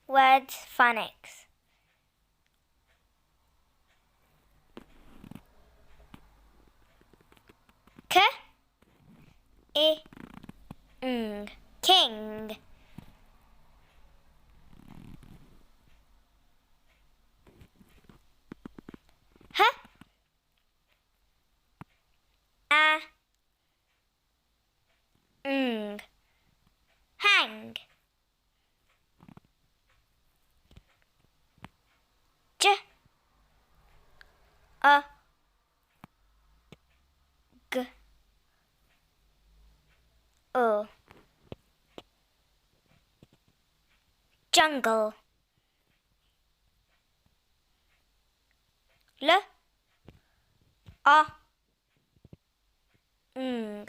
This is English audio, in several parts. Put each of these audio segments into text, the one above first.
Word phonics. K, I, ng, king. H, a, ng, hang. J, a, g, o. Jungle. L, a, ng,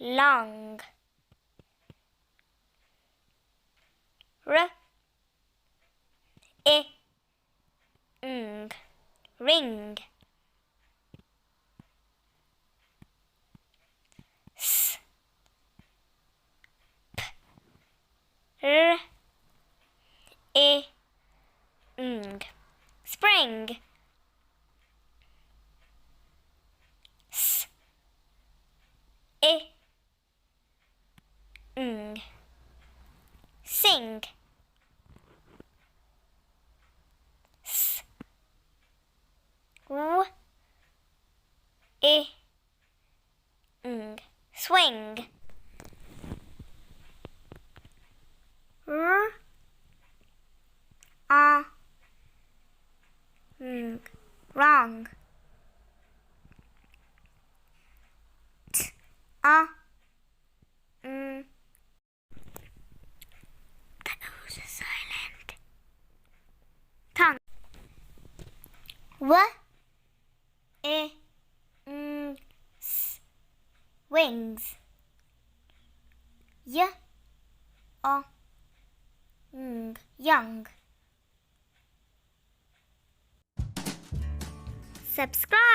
long. R, I, ng, ring. S, p, r, I, ng, spring. S, I, ng, sing. S, w, I, ng, swing. R, a, ng, wrong. T, a, ng. The O's is silent. Tongue. W, I, ng, s, wings. Y, o, ng, young. Subscribe.